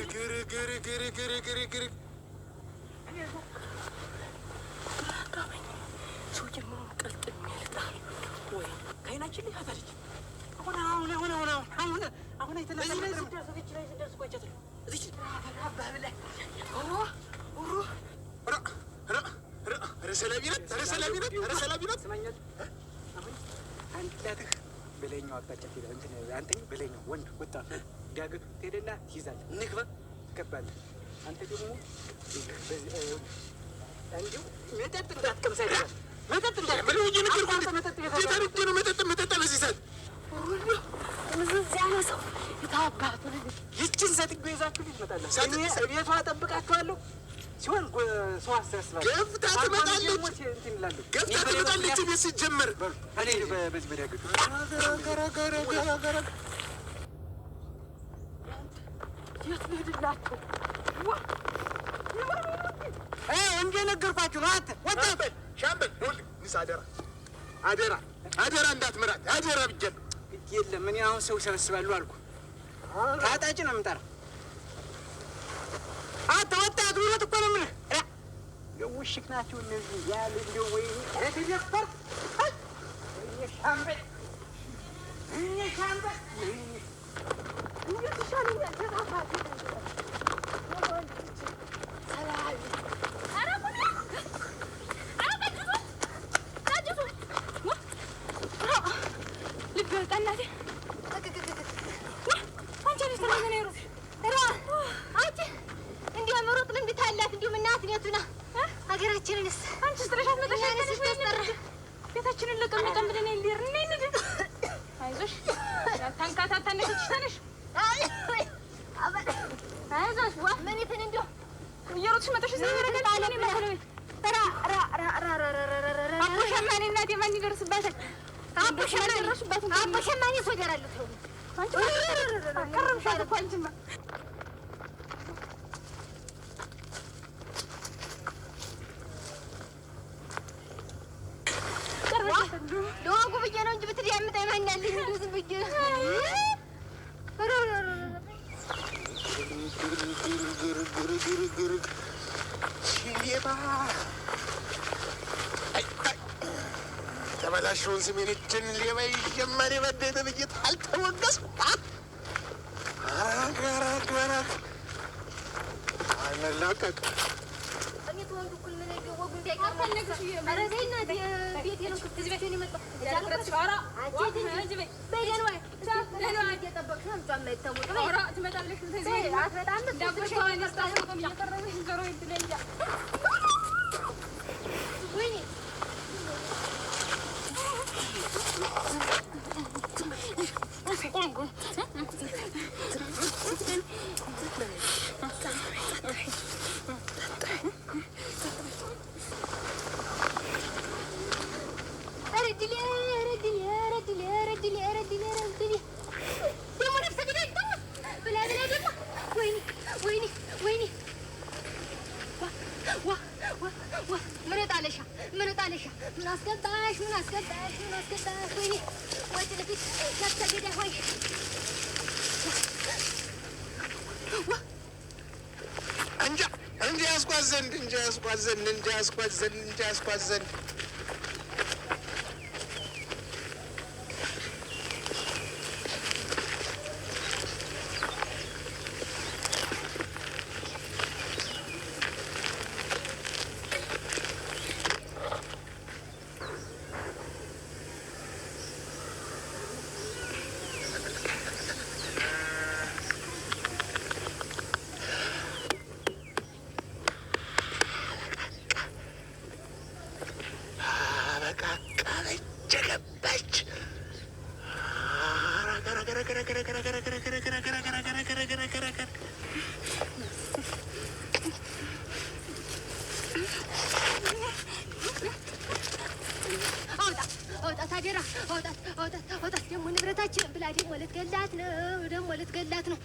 ግር ሰውዬ ምን ቀልጥም ያለጣ ወይ ከአይናችን ላይ አታለች። አሁን አይተናል። ስደርስ ቆይቻት ነው እዚች አባብላ ረሰላቢነት ስማኛል። አሁን አንድላትህ በላይኛው አቅጣጫ ትሄዳለህ። እንትን አንተኝ በላይኛው ወንድ ወጣት ዳገቱ ትሄድና ትይዛለህ። እንግባ ትገባለህ። አንተ ደግሞ እንዲሁ መጠጥ እንዳትቀምስ አይደለም መጠጥ እንዳትቀምስ መጠጥ ለዚህ ሰዓት እዚያ ሰው የታባቱ ይችን ሴትዮ ይዛችሁ ልጅ እመጣለሁ። ቤቷ እጠብቃችኋለሁ። ሲሆን ሰው አስተያስባለሁ። ገፍታ ትመጣለች። ገፍታ ትመጣለች። ቤት ሲጀመር እኔ በዚህ በዳገቱ የት ልሄድላቸው? እንደነገርኳችሁ ነው። አንተ ወጣት ሻምበል ይኸውልህ፣ ንስ አደራ እንዳትመራት አደራ ብያለሁ። ግድ የለም እኔ አሁን ሰው ሰበስባለሁ አልኩህ። ታጣጭ ነው የምጠራው። አንተ ወጣት እውነት እኮ ነው የምልህ። ውሽክ ናቸው እነዚህ ያለ እንደው ወይ የተጀፈር ሻምበል ሀገራችንንስ አንቺ ስትረሻት መጣሽ። ቤታችንን ለቀምቀም ብለን እንዴር አይዞሽ ታንካታታነች ተነሽ አይዞሽ ዋ ምን ይተን እንደው እየሮጥሽ መጣሽ ዘመረከት አለ ነው ማለት አቦሸማኔ እናቴ ማን ይደርስባታል? አቦሸማኔ ሶገራለሁ ተው አንቺ አቀረምሻት እኮ አንቺማ ለወጉ ብዬሽ ነው እንጂ ብትዳምጠኝ ማን ያለኝ እንደው ዝም ብዬሽ ተበላሽውን ስሜን እችን ሌባ ይጀመር የበደተ ብዬት አልተወገስኩ አገራገራት አለላቀቅ ምን አስገባሽ? ወይኔ ወጭ ልፊት ለተገደ ሆይ እንጂ ያስኳት ዘንድ አውጣት ደግሞ ንብረታችን ብላ ደግሞ ልትገላት ነው።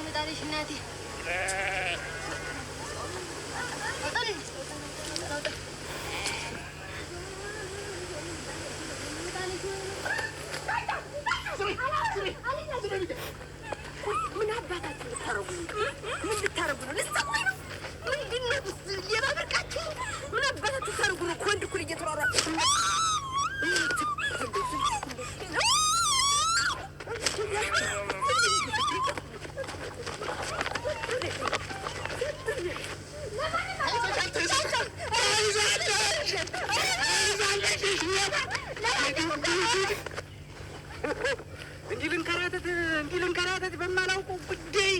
ምጣልሽ እናቴ እንዲህ ልንከራተት በማላውቀው ጉዳይ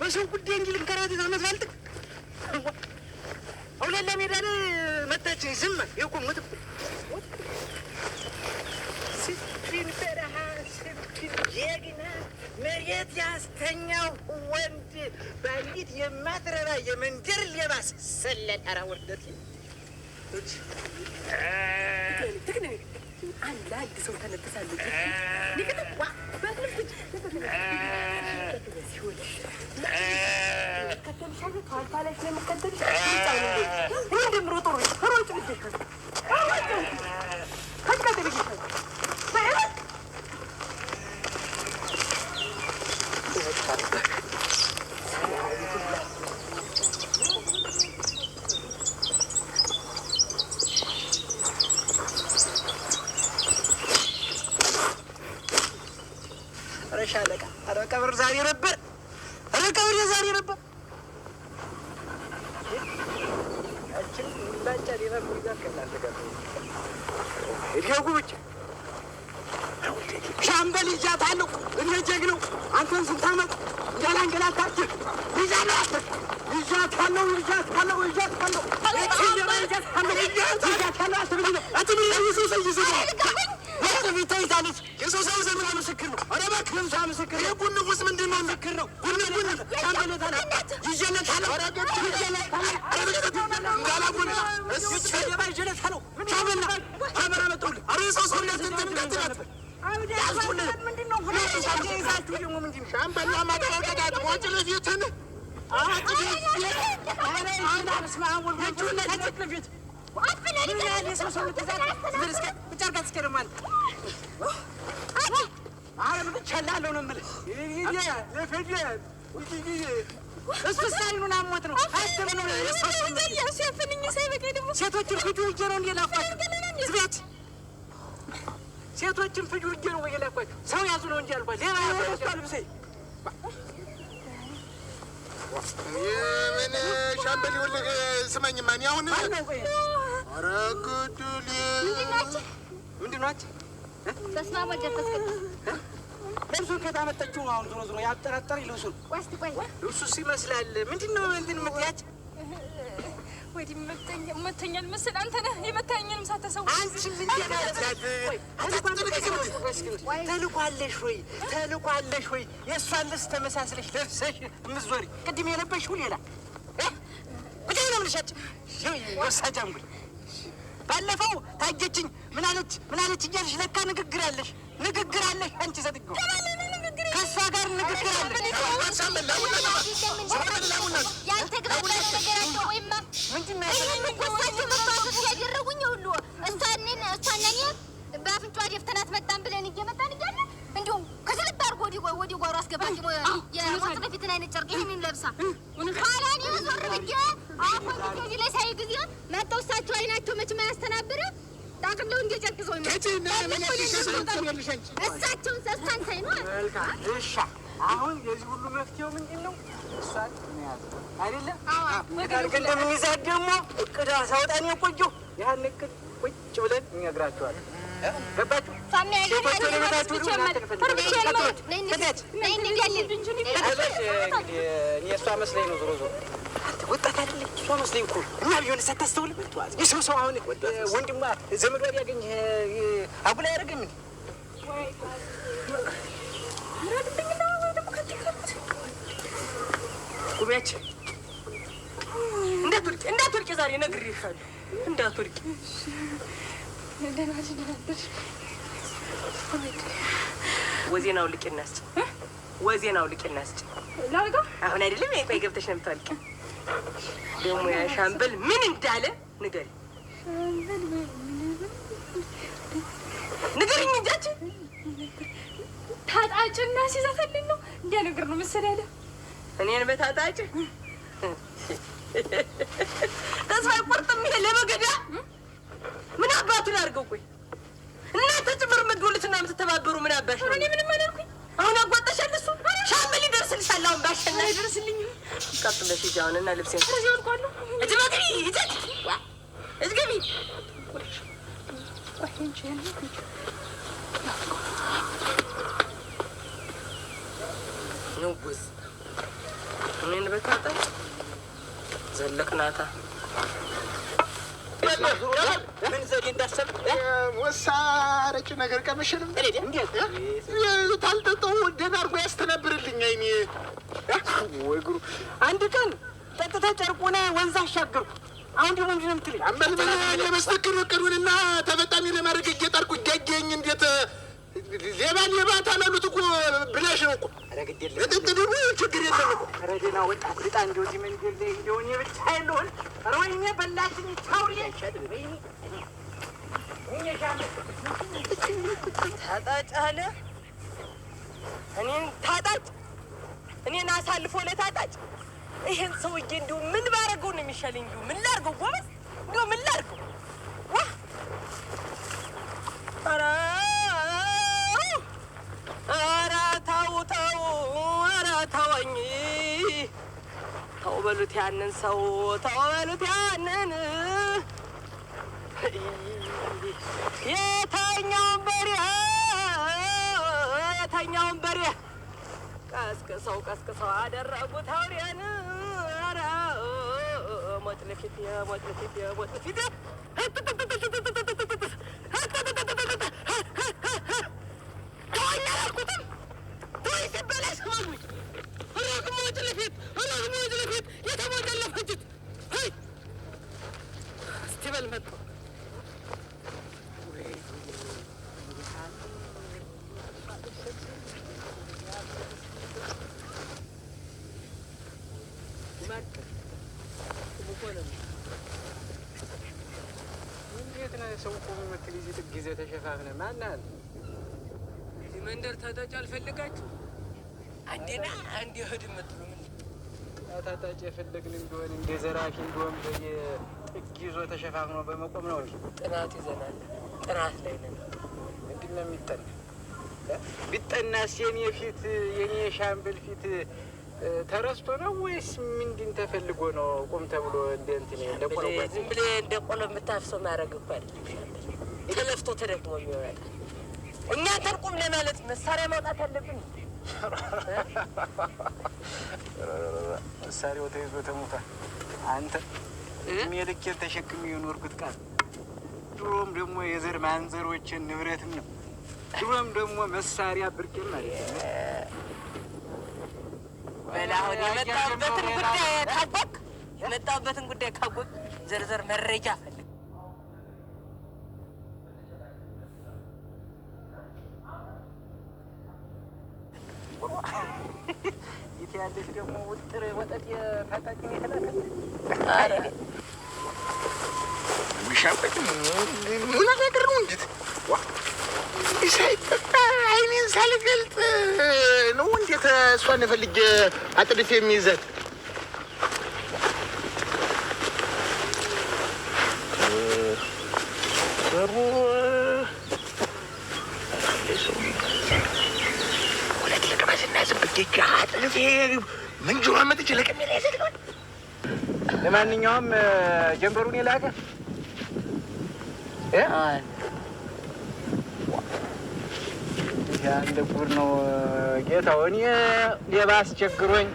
በሰው ጉዳይ እንዲህ ልንከራተት አመት ባልጥቅ ሁለት ለሜዳ ላይ መጣችኝ። ዝም ይኸው ሞት ስንት በረሃ ስንት ጀግና መሬት ያስተኛው ወንድ በአንዲት የማትረባ የመንደር ሌባ ሰለል። ኧረ ውርደት አንድ ሰው ተነጥሳለች። ሻለቃ ኧረ ቀብር ዛሬ ነበር። ኧረ ቀብር ዛሬ ነበር። ያችን እንዳጫ ሌላሉ ይዛከላልጋለ እዲያጉ ብቻ ሻምበል ይዣታለሁ። እኔ ጀግነው አንተን ስንት ዓመት እንዳላንገላታችሁ ይዣታለሁ። የሰው ሰው ዘመን ምስክር ነው። ኧረ እባክህ ለምሳ ምስክር ነው። የቡን ንጉስ ምንድን ነው? ምስክር ነው። ቡን ሻምበሌታለ ይዤለታለሁ። ይዤለታለሁ። ሻምበላ ሻምበላ መጣሁልህ። ኧረ የሰው ሰው እንዳትንጠምቀጥላት ምንድን ነው ይዛችሁ ደግሞ ምንድን ነው? ሻምበላ ማጠራቀቃት ወጭ ለፊትን ቸላለሁ ነው የምልህ። እሱ ሳይኑን አሞት ነው ሴቶችን ፍጁ ውዬ ነው እንደ ላኳቸው። ዝቤት ሴቶችን ፍጁ ውዬ ነው ወይ ላኳቸው። ሰው ያዙ ነው እንጂ አልኳት። ሌላ ያወጣ ልብሴ ምን ሻምበል ይኸውልህ፣ ስማኝማ እኔ አሁን ኧረ ግድል ምንድን ናቸው? በስመ አብ ወወልድ ወመንፈስ ቅዱስ ልብሱን ከታመጠችው አሁን ዞሮ ዞሮ ያጠራጠረኝ ልብሱን ልብሱስ ይመስላል። ምንድን ነው እንትን የምትያች? ወዲህ መተኛል መሰል። አንተ ነህ የመታኝንም ሳታሰው አንቺ ተልኳለሽ ወይ የእሷን ልብስ ተመሳስለሽ ለብሰሽ የምትዞሪ ቅድም የለበሽው ሌላ ቁጭ ነው የምልሻች ወሳጃንጉል ባለፈው ታጀችኝ ምን አለች እያልሽ ለካ ንግግር አለሽ አንቺ ዘጥገው ከእሷ ጋር ንግግር አለሽ። ያደረጉኝ ሁሉ እሷን በአፍንጫ ደፍተናት መጣን ብለን እየመጣን እያለ እንዲሁ ከስልብ አድርጎ ወዲህ ጓሮ አስገባች። የሞት በፊትን አይነት ጨርቅ ይህንን ለብሳ ኋላ እኔ ዞር ብዬ አሁን ከዚህ ላይ ሳይ ጊዜ መጥተው እሳቸው አይናቸው መቼም አያስተናብርም ጠቅልለው እንደ ጨርቅ ይዘው እሳቸውን እሷን ሳይ ነው። እሺ አሁን የዚህ ሁሉ መፍትሄው ምንድን ነው? እሷን መያዝ አይደለም። እንደምንይዛት ደግሞ እቅድ ሳወጣን የቆየው ያን እቅድ ቁጭ ብለን እንነግራቸዋለን። ገባችሁ? እሷ መስለኝ ነው ዞሮ ዞሮ ወጣት አይደለች እሷ መስለኝ እኮ እና ቢሆን ሳታስተውል የሰው ሰው አሁን ወንድሟ ዘመዷ ቢያገኝ አጉል አያደርግም። ጉባኤያችን እንዳትወድቂ ዛሬ ነግሬሻለሁ። እንዳትወድቂ ወዜናው ልቄና እስኪ ወዜናው ልቄና እስኪ አሁን አይደለም ቆይ ገብተሽ ነው የምታልቂ። ደግሞ ያ ሻምበል ምን እንዳለ ንገሪ ንገሪኝ እንጂ ታጣጭና ሲዘፈልኝ ነው እንዲያ ነገር ነው መሰል ያለ እኔን በታጣጭ ተስፋ አይቆርጥም። ይሄ ለመገዳ ምን አባቱን አድርገው ቆይ እናንተ ጭምር የምትውሉትና የምትተባበሩ ምን አባሽ ነው? እኔ ምንም አላልኩኝ። አሁን አጓጣሻል። እሱ ሻምበል ይደርስልሻል። አሁን ባሸና አይደርስልኝ። ቀጥለሽ ሂጂ አሁን እና ልብሴን ስለዚህ ወልኳለሁ። እጅ በግቢ ይዘት እጅ ግቢ ንጉስ ምን በታጣ ዘለቅናታ ምን ዘዴ እንዳሰብ ወሳረጭ ነገር ቀመሽንም እንዴት ታልጠጣው ደህና አድርጎ ያስተነብርልኝ። አይኔ ወይ ጉሩ አንድ ቀን ጠጥታ ጨርቁና ወንዝ አሻገርኩ። አሁን ደግሞ ምንድን ነው የምትለኝ? አመልመለ በስተክር ወቀሩንና ተፈጣሚ ለማድረግ እየጣርኩ እያገኝ እንዴት ሌባ ታላሉት እኮ ብላሽ ነው እኮ። ኧረ ግድ የለም እጥጥዱ ችግር የለም እኮ። ኧረ ደህና ወጣት ልጣ እንደው እዚህ መንገድ ላይ እንደው እኔ ብቻ የለሁን። ኧረ ወይኔ በላችኝ ታውሪ አይሻልም? ወይኔ ታጣጭ አለ እኔን ታጣጭ እኔን አሳልፎ ለታጣጭ ይሄን ሰውዬ እንደው ምን ባረገው ነው የሚሻለኝ? እንደው ምን ላድርገው ጎበዝ? እንደው ምን ላድርገው? ኧረ ተው ኧረ ተወኝ። ተው በሉት ያንን ሰው ተው በሉት ያንን የተኛውን በሬ ቀስቅሰው አደረጉት አውሬን። ኧረ ሞት ለፊት ተወኝ አላልኩትም? ተወኝ ሲባል አይሰማሙኝ። ሞት ለፊት የተሞተለፈችት እስቲ በል መጣሁ። እንዴት ነህ? ሰው እኮ የምትል ይዘህ ጊዜ ተሸፋፍነህ ማን አለ? እዚህ መንደር ታጣጭ አልፈልጋችሁ አንዴና አንዴ እህድ የምትሉ ምን ታጣጭ የፈለግን እንደሆነ እንደ ዘራፊ እንደሆነ በየጥግ ይዞ ተሸፋፍኖ በመቆም ነው እንጂ ጥናት ይዘናል። ጥናት ላይ ነን። ምንድን ነው የሚጠና? ቢጠናስ የኔ ሻምበል ፊት ተረስቶ ነው ወይስ ምንድን ተፈልጎ ነው? ቁም ተብሎ እንደ እንትን እንደ ቆሎ ዝም ብለህ እንደ ቆሎ የምታፍሰው ማድረግ እኮ አይደለም ሻምበል። ተለፍቶ ተደክሞ ይወራል። እኛ ተርቁም ለማለት መሳሪያ ማውጣት አለብን። መሳሪያው ተይዞ ተሞቷል። አንተ የሚልኬን ተሸክሜ የኖርኩት ቃል ድሮም ደግሞ የዘር ማንዘሮችን ንብረትም ነው። ድሮም ደግሞ መሳሪያ ብርቅም ማለት ነው። በላሁን የመጣሁበትን ጉዳይ ካወቅ ዘርዘር መረጃ ፈልግ። ይት ያለች ደግሞ ውጥር ወጠት የታጣቂ የተላከ አረ ሚሻበቅ ምን ነገር ነው? እንዴት ሳይጠጣ አይኔን ሳልገልጥ ነው እንዴት እሷን ፈልጌ አጥድፌ የሚይዘት? ሁለት ለቀማስና ዝብጌ አጥድፌ ምንጅሯ መጥቼ ለቀሜ ላይ ያዘግነዋል። ለማንኛውም ጀንበሩን የላከ ያንደ ጉድ ነው ጌታው። እኔ ሌባ አስቸግሮኝ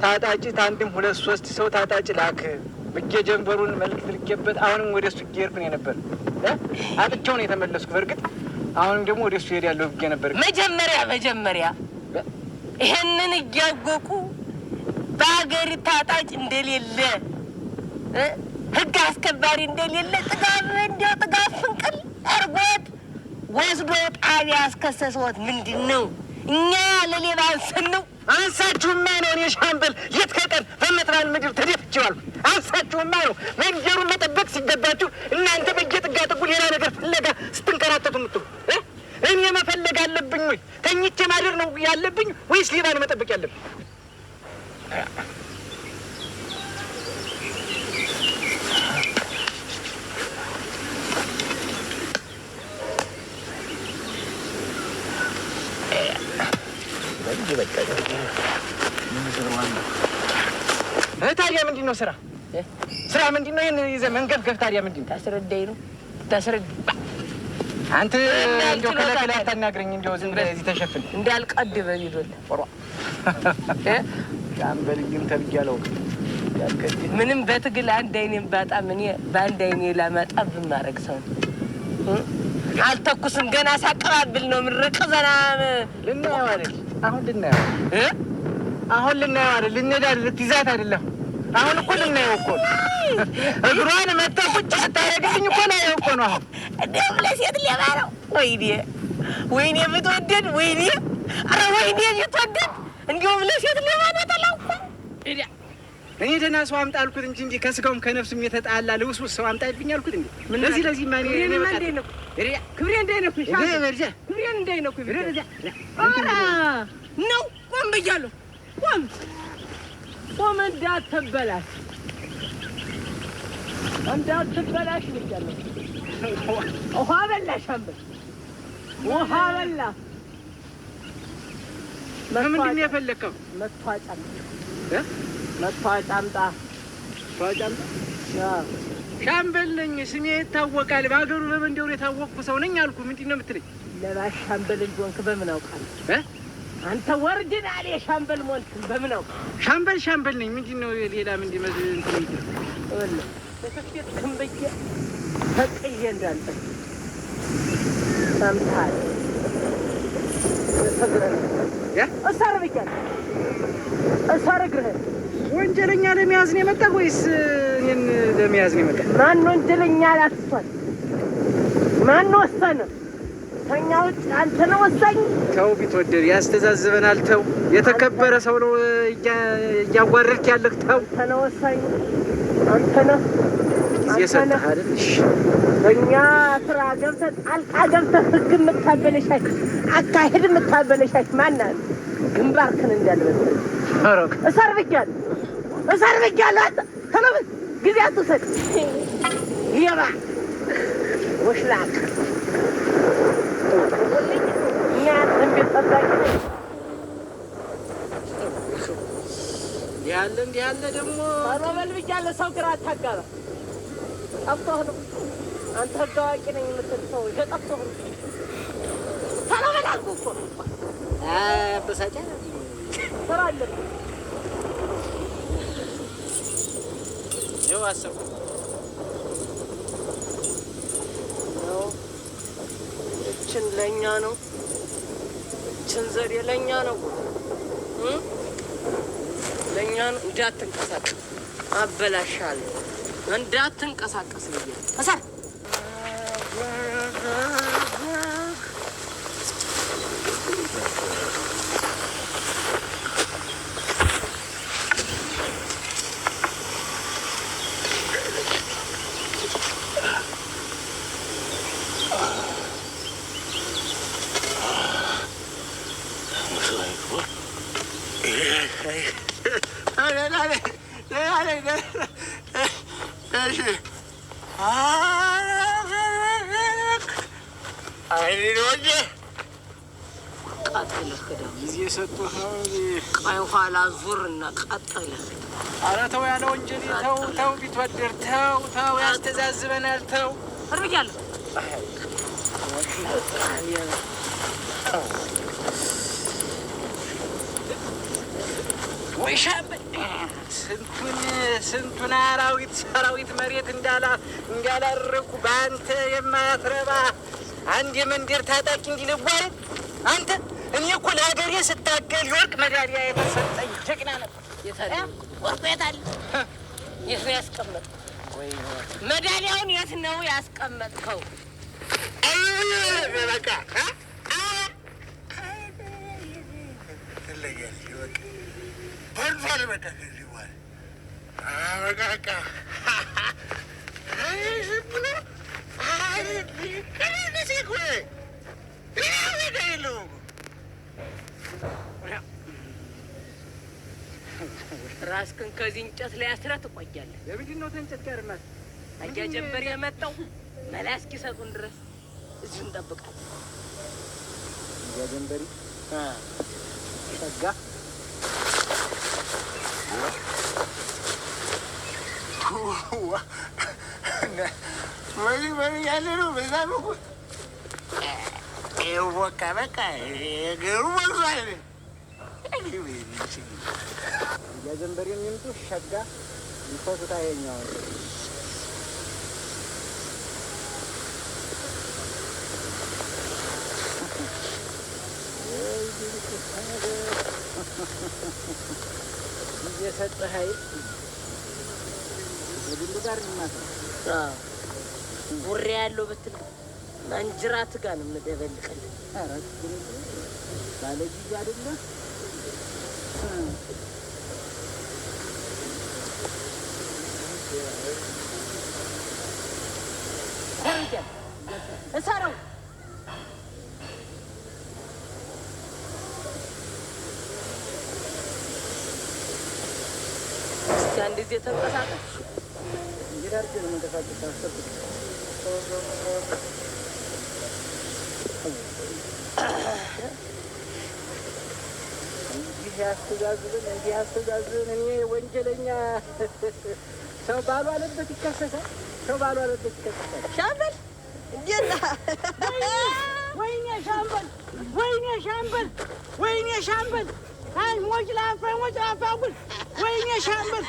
ታጣጭ ታንድም 2-3 ሰው ታጣጭ ላክ ብጌ ጀንበሩን መልዕክት ልኬበት አሁንም ወደ እሱ እየሄድኩ ነው የነበር። አጥቼው ነው የተመለስኩ። በእርግጥ አሁንም ደግሞ ወደ እሱ እሄዳለሁ ብዬ ነበር። መጀመሪያ ይሄንን እያወቁ በሀገር ታጣጭ እንደሌለ ህግ አስከባሪ እንደሌለ ጥጋብ ፍንቅል አርጎት ወስዶ ጣቢያ አስከሰሰዎት። ምንድን ነው? እኛ ለሌባ አንሰን ነው? አንሳችሁማ ነው። እኔ ሻምበል ሌት ከቀን በመትራን ምድር ተደፍቼዋለሁ። አንሳችሁማ ነው። መንጀሩን መጠበቅ ሲገባችሁ እናንተ በየጥጋጥጉ ሌላ ነገር ፍለጋ ስትንከራተቱ የምትሉ እኔ መፈለግ አለብኝ ወይ? ተኝቼ ማደር ነው ያለብኝ ወይስ ሌባ ነው መጠበቅ ያለብኝ? ታዲያ ምንድን ነው ስራ ምንድን ነው? ይህን ይዘህ መንገፍገፍ ታዲያ ምንድን ነው? ታስረዳኝ ነው ታስረግ አንተ እንደው ከለከለ አታናግረኝ እንደው ዝም ብለህ እዚህ ተሸፍን እንዳልቀድ በሚዶል ወራ ሻምበልም ተብያለው ምንም በትግል አንድ አይኔን ባጣም እኔ በአንድ አይኔ ላመጣብ ማረግ ሰው አልተኩስም ገና ሳቀባብል ነው ምርቅ ዘናም ልናየው አይደል አሁን ልናየው አይደል ልንሄዳለን ልትይዛት አይደለም አሁን እኮ ልናየው እኮ እግሯን መታ ቁጭ ስታደርግልኝ እኮ ነው እኮ ነው አሁን እንደውም ለሴት ሌባ ነው ወይኔ ብትወደድ ወይኔ ኧረ ወይኔ ብትወደድ እንደውም ለሴት ሌባ ነው ተላውቆ እኔ ደህና ሰው አምጣ አልኩት እንጂ ከስጋውም ከነፍሱም የተጣላ ልውስውስ ሰው አምጣብኝ አልኩት እንዴ ለዚህ ማን ነው ክብሬ እንዳይነኩሽ ክብሬ እንዳይነኩሽ ኧረ ነው ቆም ብያለሁ ቆም እንዳትበላሽ ብያለሁ ውሃ በላሽ አምበል ውሃ በላ ምንድን ነው የፈለከው መጥፋጫ አምጣ ሻምበል ነኝ ስሜ ይታወቃል በአገሩ በመንደሩ የታወቅኩ ሰው ነኝ አልኩ ምንድን ነው የምትለኝ ለባሽ ሻምበል እንደሆንክ በምን አውቃለሁ አንተ ወርጅናል የሻምበል ሞልክ በምን አውቃለሁ ሻምበል ነኝ ምንድን ነው ሌላ ምን እንትን ወለ ተከፍት ክንበየ ተቀየ እንዳንተ ሰምታል እሰርግርህ ወንጀለኛ ለመያዝ ነው የመጣህ ወይስ እኔን ለመያዝ ነው የመጣህ? ማን ወንጀለኛ አላስቷል? ማን ወሰነ? ተኛ ውጭ አንተ ነው ወሳኝ። ተው ቢትወደድ ያስተዛዝበናል። ተው የተከበረ ሰው ነው እያዋረድክ ያለህ። ተው አንተ ነው ወሳኝ። አንተ ነህ የሰጠህ አይደል? እሺ በእኛ ስራ ገብተህ ጣልቃ ገብተህ ህግ የምታበለሻሽ አካሄድ የምታበለሻሽ ማን አለ? ግንባርክን እንዳልበሰል እሰር ብያለሁ። አንተ ተለበስ ጊዜ አትውሰድ። ሌባ ወሽላቅ እኛ እንዴት ጠባቂ ያለ ደግሞ ተለበል ብያለሁ። ሰው ግራ አታጋባ። ጠፍቶህ ነው አንተ ህግ አዋቂ ነኝ የምትል ሰው ጠፍቶህ ነው። ተለበል አልኩህ እኮ በሳጫ ስራ አለብህ። ይኸው አሰብኩ ነው እችን ለእኛ ነው እችን ዘዴ ለእኛ ነው ለእኛ ነው። እንዳትንቀሳቀስ አበላሻለሁ። እንዳትንቀሳቀስ ብዬ እሰር ቀይ ኋላ ዙርና ቀጥለህ ኧረ ተው ያለ ወንጀል ተው ቢትወደድ ተው ያስተዛዝበናል። ተው እርብያለሁ ወይ ሻምበል ስንቱን ሰራዊት መሬት እንዳላረኩ በአንተ የማያትረባ አንድ የመንደር ታጣቂ እንዲልጓል አንተ እኔ እኮ ለሀገሬ ስታገል የወርቅ ሜዳሊያ የተሰጠኝ ጀግና ነበር። ወርቁ የት አለ? የት ነው ያስቀመጥከው? ሜዳሊያውን የት ነው ያስቀመጥከው? በቃ በርቷል። በቃ ከዚህ በኋላ በቃ ራስህን ከዚህ እንጨት ላይ አስረህ ትቆያለህ። ለምንድን ነው ከእንጨት ጋር ማለት አጃጀበር የመጣው መላ እስኪሰጡን ድረስ እዚሁ እንጠብቃለን። አጃጀበሪ ሸጋ ያለ ነው። በዛ በኩል ይኸው በቃ ገሩ ወርሷል። የጀንበር የሚምጡ ሸጋ ይፈቱታ ይኸኛው እየሰጠህ ኃይል ወድሉ ጋር ይማታ ቡሬ ያለው ብትል አንጅራት ጋር ነው የምደበልቅልህ። ኧረ ባለጊዜ አይደለ እሰረው እስኪ አንድ ጊዜ ተንቀሳቀስ። እንግዲህ አድርገህ ነው መንቀሳቀስ አሰብኩት። እንዲህ ያስተዛዝብን እኔ ወንጀለኛ ሰው ባልዋለበት ይከሰሳል። ሰው ባልዋለበት ይከሰሳል። ሻምበል እንዴት ነህ? ወይኔ ሻምበል፣ ወይኔ ሻምበል፣ ወይኔ ሻምበል፣ አይ ሞጭ ላፋ ጉል፣ ወይኔ ሻምበል፣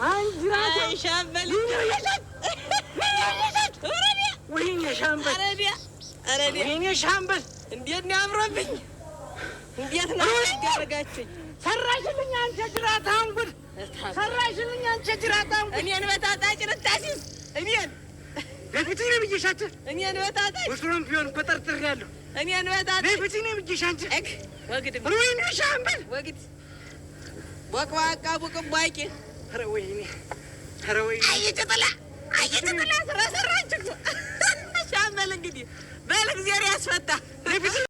አንጅራታ ሻምበል ወይኔ ሻምበል፣ ወይኔ ሻምበል፣ እንዴት ነው ያምረብኝ! እንዴት ነው ያደረጋችኝ? ሰራሽልኝ አንቺ ጅራታም ጉድ፣ ሰራሽልኝ አንቺ ጅራታም ጉድ። እኔን በታጣጭ ልታሲዝ እኔን ለፊትህ ነው ብዬሽ አንቺ እኔን በታጣጭ ወስሮም ቢሆን እኮ ጠርጥሬያለሁ። እኔን በታጣጭ ለፊትህ ነው ብዬሽ አንቺ ወግድ ወይኔ ሻምበል ወግድ ቦቅባቃ ቡቅባቂ ኧረ ወይኔ ኧረ ወይኔ አይጥላ ስራ ሰራች እኮ ሻምበል። እንግዲህ በል እግዚአብሔር ያስፈታ።